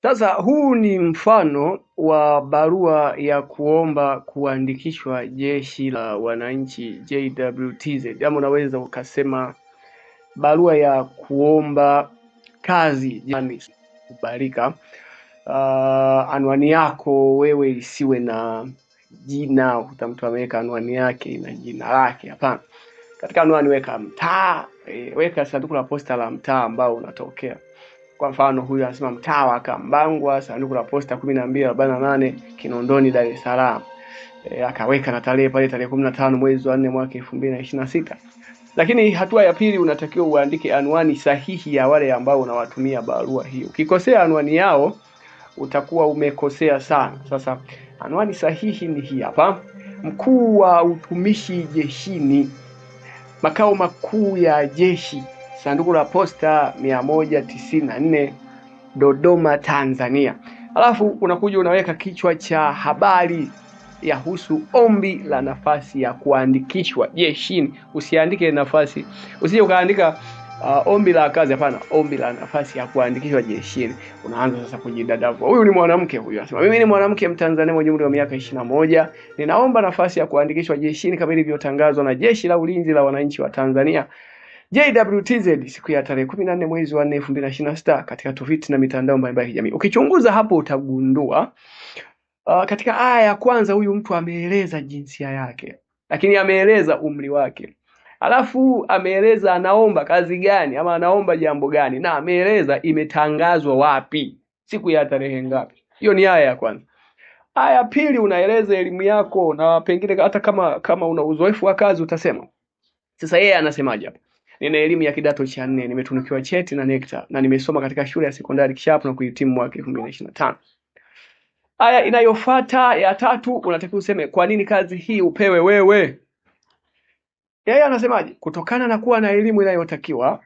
Sasa huu ni mfano wa barua ya kuomba kuandikishwa Jeshi la Wananchi JWTZ, ama unaweza ukasema barua ya kuomba kazi jamani kubalika. Anwani yako wewe isiwe na jina, ukuta mtu ameweka anwani yake na jina lake. Hapana, katika anwani weka mtaa, weka sanduku la posta la mtaa ambao unatokea. Kwa mfano huyu anasema mtaa wa Kambangwa, sanduku la posta 1248 Kinondoni, Dar es Salaam. Akaweka na tarehe pale, tarehe 15 mwezi wa 4 mwaka 2026. Lakini hatua ya pili, unatakiwa uandike anwani sahihi ya wale ambao unawatumia barua hiyo. Ukikosea anwani yao utakuwa umekosea sana. Sasa anwani sahihi ni hii hapa: Mkuu wa Utumishi Jeshini, Makao Makuu ya Jeshi, sanduku la posta 194 Dodoma, Tanzania. Alafu unakuja unaweka kichwa cha habari yahusu ombi la nafasi ya kuandikishwa jeshini. Usiandike nafasi, usije ukaandika ombi la kazi. Hapana, ombi la nafasi ya kuandikishwa jeshini. Unaanza sasa kujidadavua. Huyu ni mwanamke, huyu anasema mimi ni mwanamke Mtanzania mwenye umri wa miaka 21, ninaomba nafasi ya kuandikishwa jeshini kama ilivyotangazwa na Jeshi la Ulinzi la Wananchi wa Tanzania JWTZ siku ya tarehe 14 mwezi wa 4 2026 katika tovuti na mitandao mbalimbali ya kijamii. Ukichunguza hapo utagundua katika aya ya kwanza huyu mtu ameeleza jinsia yake, lakini ameeleza umri wake. Alafu ameeleza anaomba kazi gani ama anaomba jambo gani, na ameeleza imetangazwa wapi, siku ya tarehe ngapi. Hiyo ni aya ya kwanza. Aya ya pili unaeleza elimu yako, na pengine hata kama una uzoefu wa kazi utasema. Sasa yeye anasemaje hapa? Nina elimu ya kidato cha 4, nimetunukiwa cheti na NECTA na nimesoma katika shule ya sekondari Kishapu na kuhitimu mwaka 2025. Aya inayofuata ya tatu unatakiwa useme kwa nini kazi hii upewe wewe. Yeye anasemaje? Kutokana na kuwa na elimu inayotakiwa,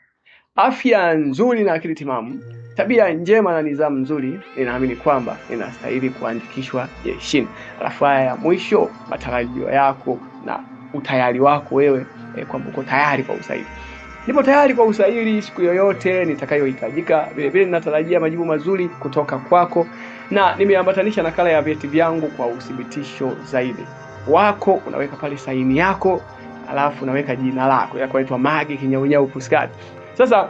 afya nzuri na akili timamu, tabia njema na nidhamu nzuri, ninaamini kwamba ninastahili kuandikishwa jeshini. Alafu aya ya mwisho, matarajio yako na utayari wako wewe, kwamba uko tayari kwa usaili. Nipo tayari kwa usaili siku yoyote nitakayohitajika. Vile vile ninatarajia majibu mazuri kutoka kwako, na nimeambatanisha nakala ya vyeti vyangu kwa uthibitisho zaidi. Wako unaweka pale saini yako, alafu unaweka jina lako, yako inaitwa Magi Kinyaunyau Puskari. Sasa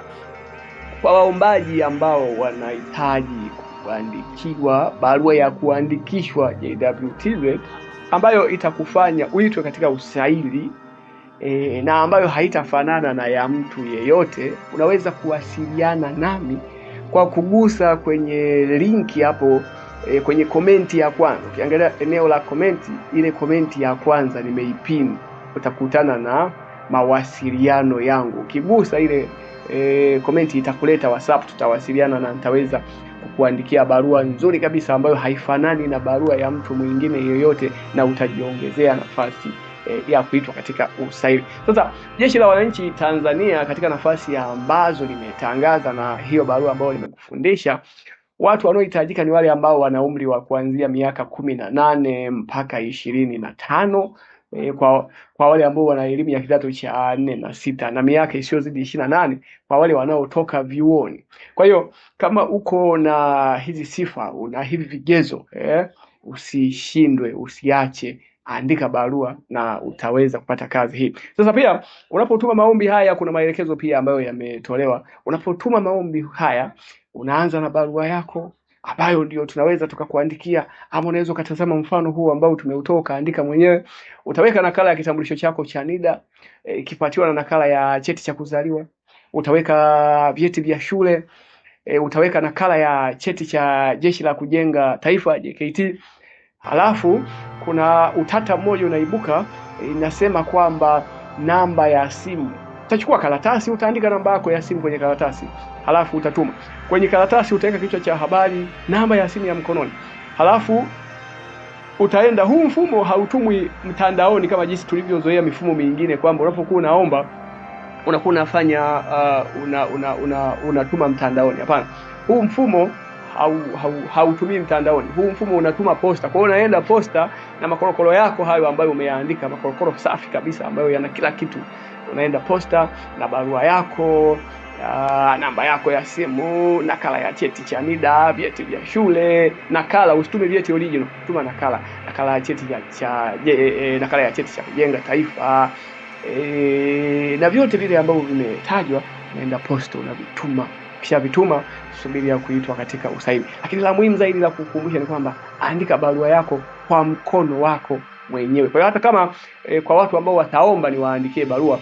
kwa waombaji ambao wanahitaji kuandikiwa barua ya kuandikishwa JWTZ ambayo itakufanya uitwe katika usaili, na ambayo haitafanana na ya mtu yeyote, unaweza kuwasiliana nami kwa kugusa kwenye linki hapo kwenye komenti ya kwanza. Ukiangalia eneo la komenti, ile komenti ya kwanza nimeipin, utakutana na mawasiliano yangu. Ukigusa ile komenti itakuleta WhatsApp, tutawasiliana na nitaweza kukuandikia barua nzuri kabisa ambayo haifanani na barua ya mtu mwingine yeyote, na utajiongezea nafasi ya kuitwa katika usaili. Sasa Jeshi la Wananchi Tanzania katika nafasi ambazo limetangaza na hiyo barua ambayo nimekufundisha, watu wanaohitajika ni wale ambao wana umri wa kuanzia miaka 18 mpaka 25, kwa wale ambao wana elimu ya kidato cha 4 na 6, na miaka isiyozidi 28 kwa wale wanaotoka vyuoni. Kwa hiyo kama uko na hizi sifa, una hivi vigezo, usishindwe, usiache, andika barua na utaweza kupata kazi hii. Sasa pia unapotuma maombi haya, kuna maelekezo pia ambayo yametolewa. Unapotuma maombi haya, unaanza na barua yako ambayo ndio tunaweza tukakuandikia, ama unaweza ukatazama mfano huu ambao tumeutoa andika mwenyewe. Utaweka nakala ya kitambulisho chako cha NIDA ikifuatiwa na nakala ya cheti cha kuzaliwa, utaweka vyeti vya shule, utaweka nakala ya cheti cha Jeshi la Kujenga Taifa JKT. Halafu kuna utata mmoja unaibuka, inasema kwamba namba ya simu. Utachukua karatasi, utaandika namba yako ya simu kwenye karatasi, halafu utatuma. Kwenye karatasi utaweka kichwa cha habari, namba ya simu ya mkononi. Halafu utaenda, huu mfumo hautumwi mtandaoni kama jinsi tulivyozoea mifumo mingine kwamba unapokuwa unaomba unakuwa unafanya unatuma mtandaoni. Hapana, huu mfumo hautumii mtandaoni. Huu mfumo unatuma posta. Kwa hiyo unaenda posta na makorokoro yako hayo ambayo umeandika, makorokoro safi kabisa ambayo yana kila kitu. Unaenda posta na barua yako, namba yako ya simu, nakala ya cheti cha NIDA, vyeti vya shule, nakala, usitume vyeti original, tuma nakala ya cheti nakala ya cheti cha kujenga taifa, na vyote vile ambavyo vimetajwa, naenda posta unavituma. Kisha vituma, subiria kuitwa katika usaili. Lakini la muhimu zaidi la kukumbusha ni kwamba andika barua yako kwa mkono wako mwenyewe. Kwa hiyo hata kama kwa watu ambao wataomba ni waandikie barua,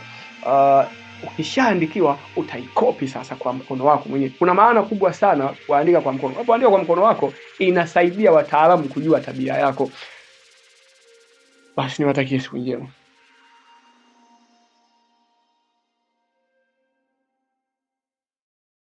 ukishaandikiwa utaikopi sasa kwa mkono wako mwenyewe. Kuna maana kubwa sana kuandika kwa mkono. Unapoandika kwa mkono wako inasaidia wataalamu kujua tabia yako. Basi niwatakie siku njema.